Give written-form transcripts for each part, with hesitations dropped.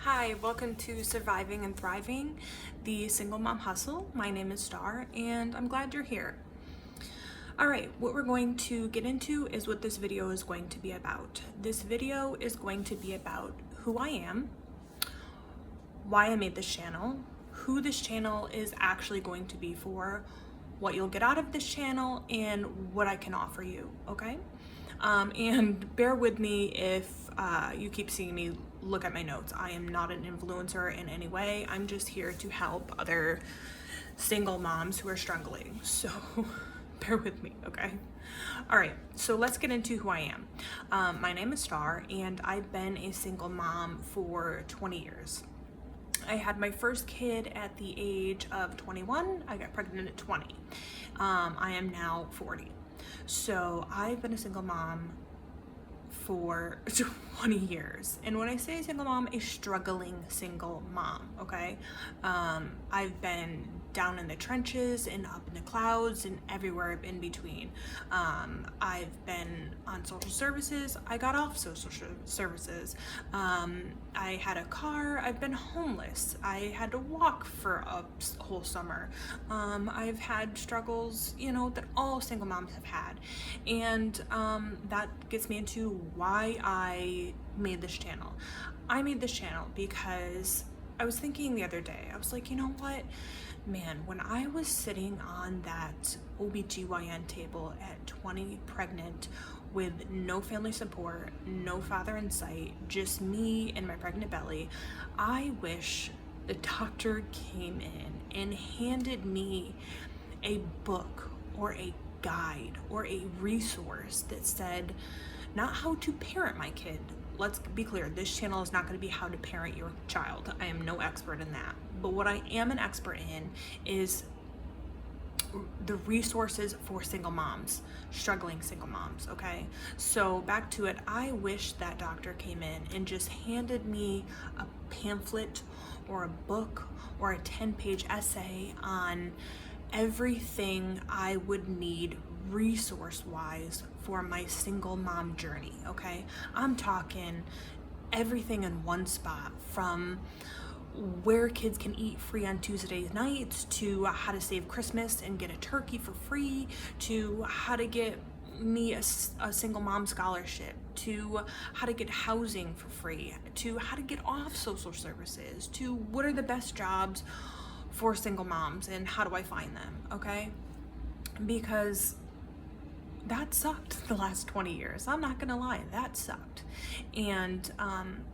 Hi, welcome to Surviving and Thriving, the Single Mom Hustle. My name is Star, and I'm glad you're here. All right, what we're going to get into is what this video is going to be about. This video is going to be about who I am, why I made this channel, who this channel is actually going to be for, what you'll get out of this channel, and what I can offer you, okay? And bear with me if you keep seeing me look at my notes. I am not an influencer in any way. I'm just here to help other single moms who are struggling. So bear with me, okay? All right, so let's get into who I am. My name is Star, and I've been a single mom for 20 years. I had my first kid at the age of 21. I got pregnant at 20. I am now 40. So I've been a single mom for 20 years. And when I say single mom, a struggling single mom, okay? I've been down in the trenches and up in the clouds and everywhere in between. I've been on social services. I got off social services. I had a car. I've been homeless. I had to walk for a whole summer. I've had struggles, that all single moms have had. And that gets me into why I made this channel. I made this channel because I was thinking the other day, I was like, you know what? Man, when I was sitting on that OBGYN table at 20 pregnant with no family support, no father in sight, just me and my pregnant belly, I wish the doctor came in and handed me a book or a guide or a resource that said not how to parent my kid. Let's be clear, this channel is not going to be how to parent your child. I am no expert in that. But what I am an expert in is the resources for single moms, struggling single moms, okay? So back to it, I wish that doctor came in and just handed me a pamphlet or a book or a 10-page essay on everything I would need resource-wise for my single mom journey, okay? I'm talking everything in one spot, from where kids can eat free on Tuesday nights, to how to save Christmas and get a turkey for free, to how to get me a single mom scholarship, to how to get housing for free, to how to get off social services, to what are the best jobs for single moms and how do I find them, okay? Because that sucked the last 20 years. I'm not gonna lie, that sucked. And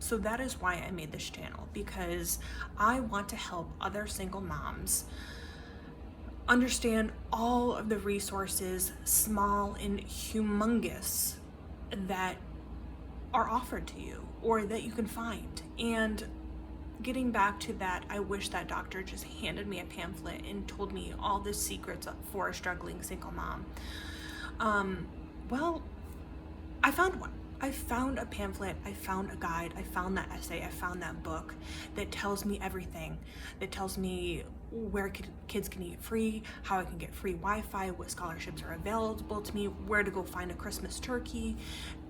so that is why I made this channel, because I want to help other single moms understand all of the resources, small and humongous, that are offered to you or that you can find. And getting back to that, I wish that doctor just handed me a pamphlet and told me all the secrets for a struggling single mom. Well, I found one. I found a pamphlet, I found a guide, I found that essay, I found that book that tells me everything, that tells me where kids can eat free, how I can get free Wi-Fi, what scholarships are available to me, where to go find a Christmas turkey.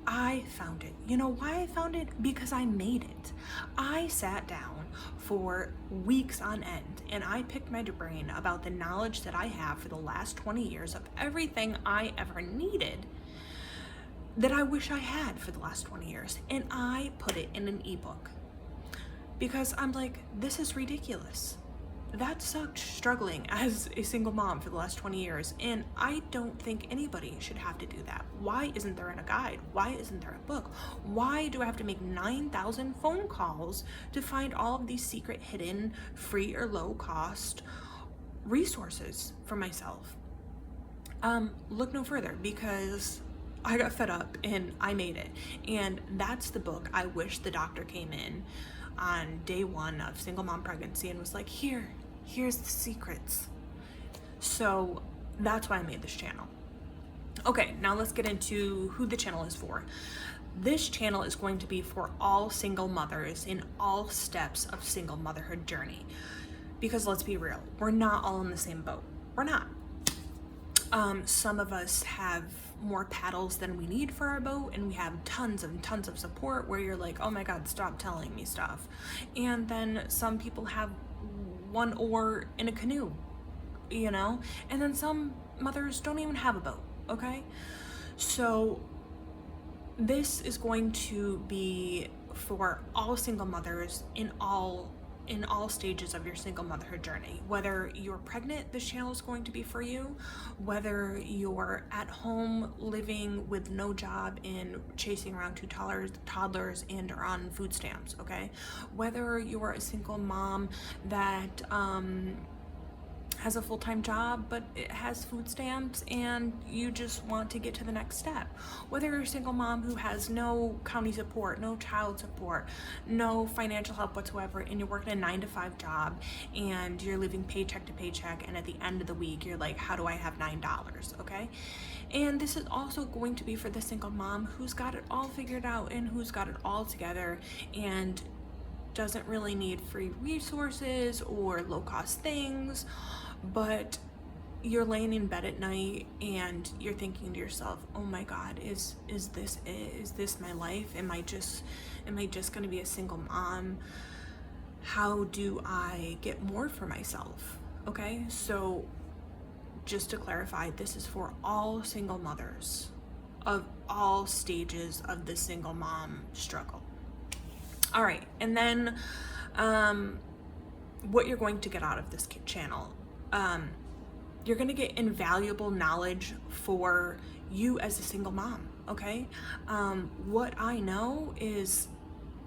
I found it. You know why I found it? Because I made it. I sat down for weeks on end and I picked my brain about the knowledge that I have for the last 20 years of everything I ever needed that I wish I had for the last 20 years. And I put it in an ebook because I'm like, this is ridiculous. That sucked struggling as a single mom for the last 20 years. And I don't think anybody should have to do that. Why isn't there a guide? Why isn't there a book? Why do I have to make 9,000 phone calls to find all of these secret, hidden, free or low cost resources for myself? Look no further, because I got fed up and I made it. And that's the book. I wish the doctor came in on day one of single mom pregnancy and was like, here's the secrets. So that's why I made this channel. Okay, now let's get into who the channel is for. This channel is going to be for all single mothers in all steps of single motherhood journey. Because let's be real, we're not all in the same boat. We're not. Some of us have more paddles than we need for our boat, and we have tons and tons of support where you're like, oh my God, stop telling me stuff. And then some people have one oar in a canoe, you know, and then some mothers don't even have a boat. Okay, so this is going to be for all single mothers in all stages of your single motherhood journey. Whether you're pregnant, this channel is going to be for you. Whether you're at home living with no job and chasing around two toddlers and are on food stamps, okay? Whether you're a single mom that has a full-time job but it has food stamps and you just want to get to the next step. Whether you're a single mom who has no county support, no child support, no financial help whatsoever, and you're working a 9-to-5 job and you're living paycheck to paycheck, and at the end of the week you're like, how do I have $9? Okay, and this is also going to be for the single mom who's got it all figured out and who's got it all together and doesn't really need free resources or low-cost things, but you're laying in bed at night and you're thinking to yourself, oh my God, is this my life? Am I just going to be a single mom? How do I get more for myself? Okay, so just to clarify, this is for all single mothers of all stages of the single mom struggle. All right, and then what you're going to get out of this channel, you're going to get invaluable knowledge for you as a single mom, okay? What I know is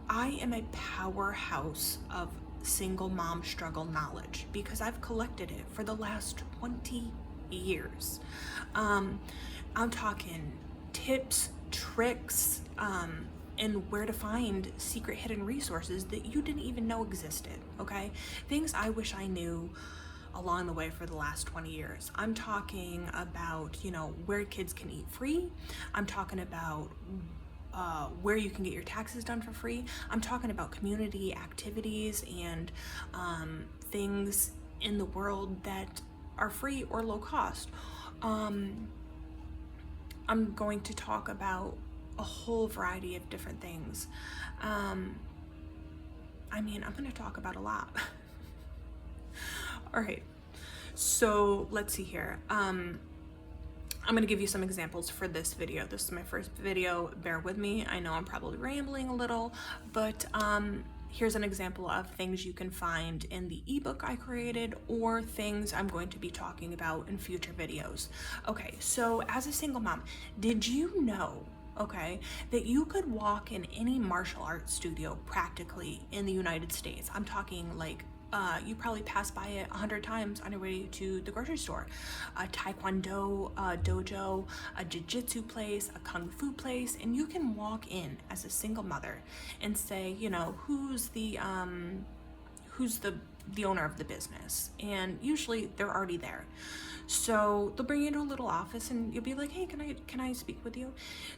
I am a powerhouse of single mom struggle knowledge because I've collected it for the last 20 years. I'm talking tips, tricks, and where to find secret hidden resources that you didn't even know existed, okay? Things I wish I knew along the way for the last 20 years. I'm talking about, you know, where kids can eat free. I'm talking about where you can get your taxes done for free. I'm talking about community activities and things in the world that are free or low cost. I'm going to talk about a whole variety of different things. I mean, I'm going to talk about a lot. All right, so let's see here. I'm going to give you some examples for this video. This is my first video. Bear with me. I know I'm probably rambling a little, but here's an example of things you can find in the ebook I created or things I'm going to be talking about in future videos. Okay, so as a single mom, did you know, okay, that you could walk in any martial arts studio practically in the United States? I'm talking like you probably pass by it 100 times on your way to the grocery store. A taekwondo dojo, a jiu-jitsu place, a kung fu place, and you can walk in as a single mother and say, you know, who's the owner of the business, and usually they're already there. So they'll bring you into a little office and you'll be like, hey, can I speak with you?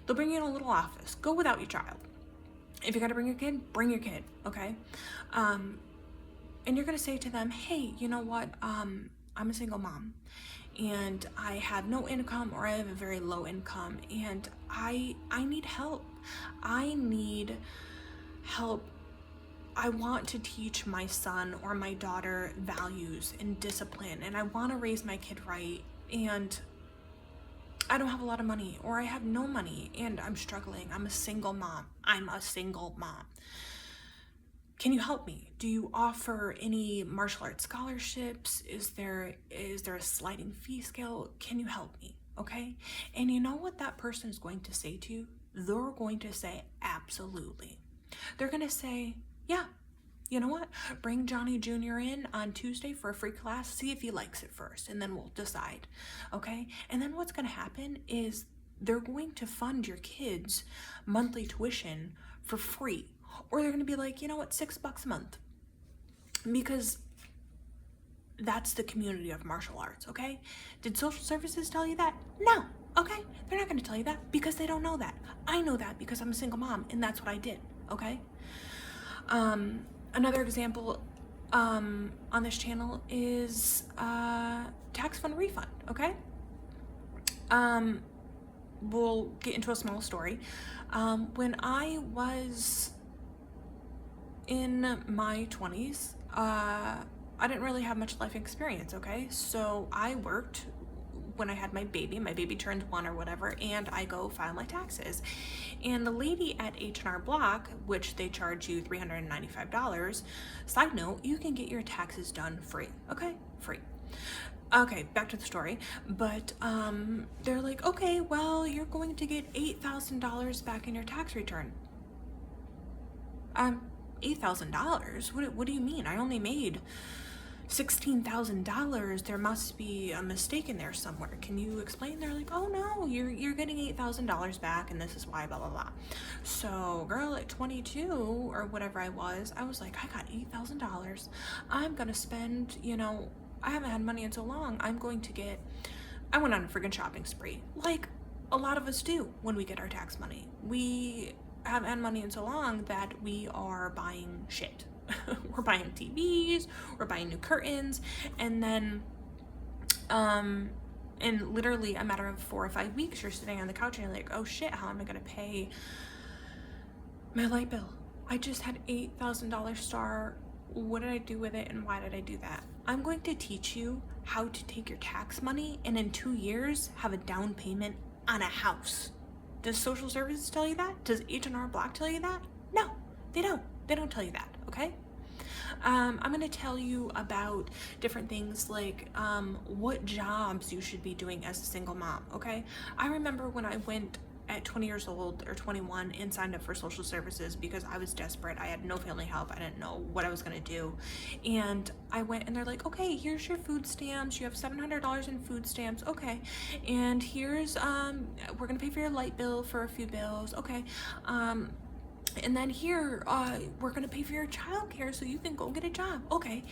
They'll bring you in a little office. Go without your child. If you gotta bring your kid, bring your kid, okay? And you're gonna say to them, hey, you know what, I'm a single mom and I have no income, or I have a very low income, and I need help. I need help. I want to teach my son or my daughter values and discipline, and I want to raise my kid right, and I don't have a lot of money, or I have no money and I'm struggling. I'm a single mom. Can you help me? Do you offer any martial arts scholarships? Is there a sliding fee scale? Can you help me? Okay? And you know what that person is going to say to you? They're going to say, absolutely. They're going to say, yeah, you know what? Bring Johnny Jr. in on Tuesday for a free class. See if he likes it first, and then we'll decide. Okay? And then what's going to happen is they're going to fund your kids' monthly tuition for free. Or they're going to be like, you know what, $6 a month. Because that's the community of martial arts, okay? Did social services tell you that? No, okay? They're not going to tell you that because they don't know that. I know that because I'm a single mom and that's what I did, okay? Another example on this channel is tax fund refund, okay? we'll get into a small story. When I was in my 20s, I didn't really have much life experience, okay? So I worked when I had my baby turned 1 or whatever, and I go file my taxes. And the lady at H&R Block, which they charge you $395, side note, you can get your taxes done free, okay? Free. Okay, back to the story. But they're like, okay, well, you're going to get $8,000 back in your tax return. $8,000? What do you mean? I only made $16,000. There must be a mistake in there somewhere. Can you explain? They're like, oh no, you're getting $8,000 back, and this is why, blah blah blah. So girl, at 22 or whatever I was like, I got $8,000. I'm gonna spend, I haven't had money in so long. I went on a friggin' shopping spree, like a lot of us do when we get our tax money. We haven't had money in so long that we are buying shit. We're buying TVs, we're buying new curtains, and then in literally a matter of 4 or 5 weeks, you're sitting on the couch and you're like, oh shit, how am I gonna pay my light bill? I just had $8,000 Star. What did I do with it, and why did I do that? I'm going to teach you how to take your tax money and in 2 years have a down payment on a house. Does social services tell you that? Does H&R Block tell you that? No, they don't. They don't tell you that, okay? I'm going to tell you about different things like what jobs you should be doing as a single mom, okay? I remember when I went at 20 years old or 21 and signed up for social services because I was desperate. I had no family help. I didn't know what I was going to do. And I went and they're like, okay, here's your food stamps. You have $700 in food stamps. Okay. And here's, we're going to pay for your light bill for a few bills. Okay. And then here, we're gonna pay for your childcare so you can go get a job. Okay.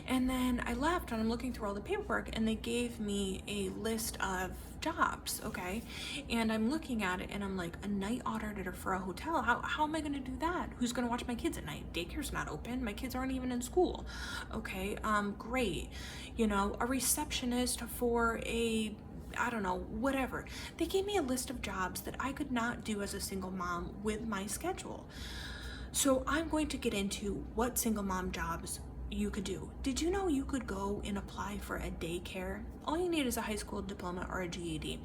And then I left and I'm looking through all the paperwork and they gave me a list of jobs, okay? And I'm looking at it and I'm like, a night auditor for a hotel? How am I gonna do that? Who's gonna watch my kids at night? Daycare's not open. My kids aren't even in school. Okay, great. A receptionist for I don't know, whatever. They gave me a list of jobs that I could not do as a single mom with my schedule. So I'm going to get into what single mom jobs you could do. Did you know you could go and apply for a daycare? All you need is a high school diploma or a GED.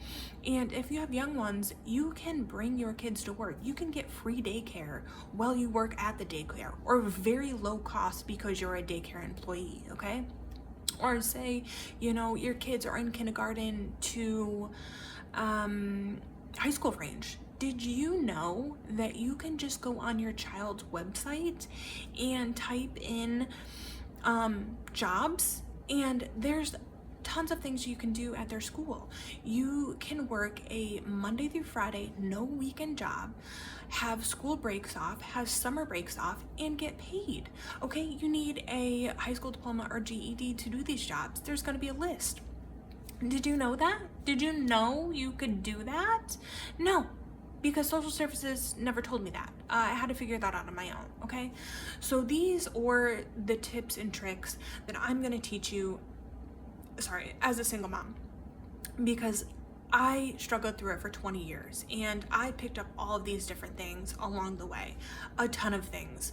And if you have young ones, you can bring your kids to work. You can get free daycare while you work at the daycare, or very low cost because you're a daycare employee, okay? Or say, your kids are in kindergarten to high school range. Did you know that you can just go on your child's website and type in jobs, and there's tons of things you can do at their school. You can work a Monday through Friday, no weekend job, have school breaks off, have summer breaks off, and get paid. Okay, you need a high school diploma or GED to do these jobs. There's going to be a list. Did you know that? Did you know you could do that? No, because social services never told me that. I had to figure that out on my own, okay? So these are the tips and tricks that I'm going to teach you, as a single mom, because I struggled through it for 20 years and I picked up all of these different things along the way. A ton of things,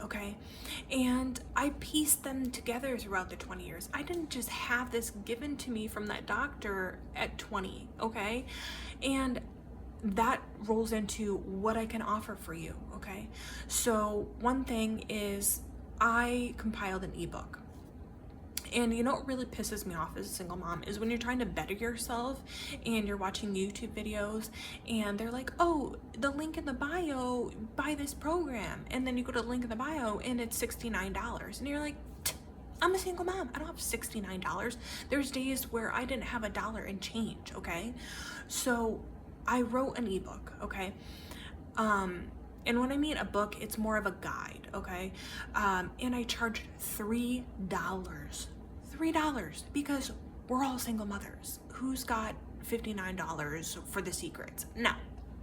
okay? And I pieced them together throughout the 20 years. I didn't just have this given to me from that doctor at 20, okay? And that rolls into what I can offer for you, okay? So one thing is I compiled an ebook. And what really pisses me off as a single mom is when you're trying to better yourself and you're watching YouTube videos and they're like, oh, the link in the bio, buy this program. And then you go to the link in the bio and it's $69. And you're like, I'm a single mom. I don't have $69. There's days where I didn't have $1 and change, okay? So I wrote an ebook, okay? And when I mean a book, it's more of a guide, okay? And I charged $3. $3 because we're all single mothers. Who's got $59 for The Secrets? No,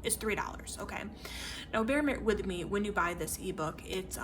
it's $3, okay? Now bear with me when you buy this ebook. It's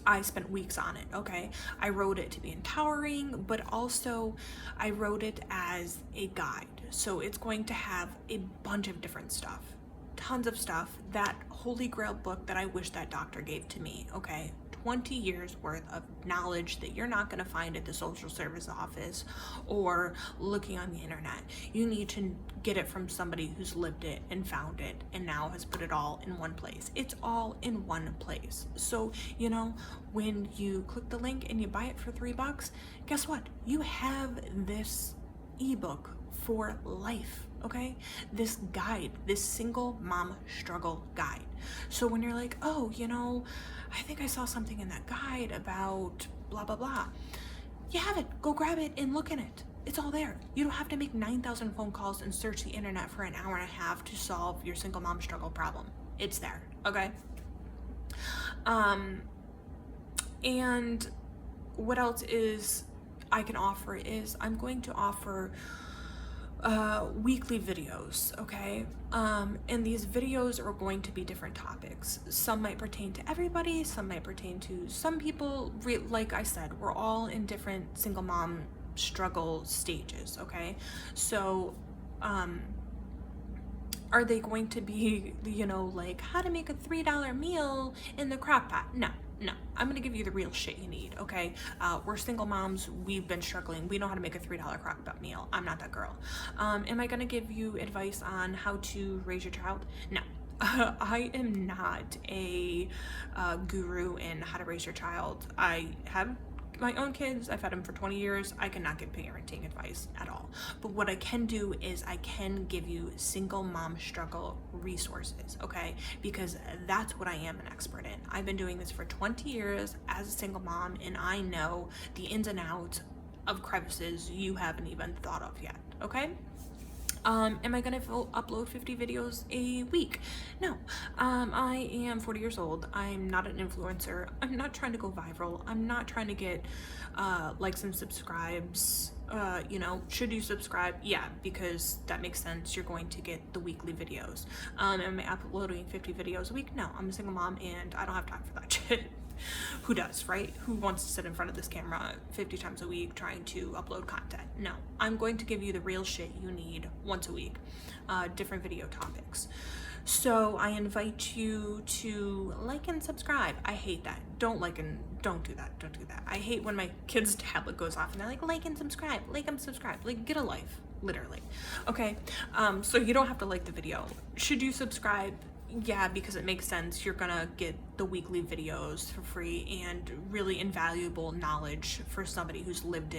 I spent weeks on it, okay? I wrote it to be empowering, but also I wrote it as a guide. So it's going to have a bunch of different stuff, tons of stuff, that holy grail book that I wish that doctor gave to me, okay? 20 years worth of knowledge that you're not going to find at the social service office or looking on the internet. You need to get it from somebody who's lived it and found it and now has put it all in one place. It's all in one place. So, you know, when you click the link and you buy it for $3, guess what? You have this ebook for life, okay? This guide, this single mom struggle guide. So when you're like, oh, you know, I think I saw something in that guide about blah, blah, blah, you have it. Go grab it and look in it. It's all there. You don't have to make 9,000 phone calls and search the internet for an hour and a half to solve your single mom struggle problem. It's there, okay? And what else is I can offer is I'm going to offer weekly videos, okay? And these videos are going to be different topics. Some might pertain to everybody, some might pertain to some people. Like I said, we're all in different single mom struggle stages, okay? So are they going to be, you know, like how to make a $3 meal in the crock pot? No, I'm gonna give you the real shit you need, okay? We're single moms, we've been struggling, we know how to make a $3 crock pot meal. I'm not that girl. Am I gonna give you advice on how to raise your child? No. I am not a guru in how to raise your child. I have my own kids, I've had them for 20 years. I cannot give parenting advice at all. But what I can do is I can give you single mom struggle resources, okay? Because that's what I am an expert in. I've been doing this for 20 years as a single mom, and I know the ins and outs of crevices you haven't even thought of yet, okay? Am I gonna upload 50 videos a week? No. I am 40 years old. I'm not an influencer. I'm not trying to go viral. I'm not trying to get likes and subscribes. You know, should you subscribe? Yeah, because that makes sense. You're going to get the weekly videos. Am I uploading 50 videos a week? No, I'm a single mom and I don't have time for that shit. Who does, right? Who wants to sit in front of this camera 50 times a week trying to upload content? No, I'm going to give you the real shit you need once a week, different video topics. So I invite you to like and subscribe. I hate that. Don't do that. Don't do that. I hate when my kid's tablet goes off and they're like and subscribe, like and subscribe. Like, get a life, literally. Okay, so you don't have to like the video. Should you subscribe? Yeah, because it makes sense. You're gonna get the weekly videos for free and really invaluable knowledge for somebody who's lived it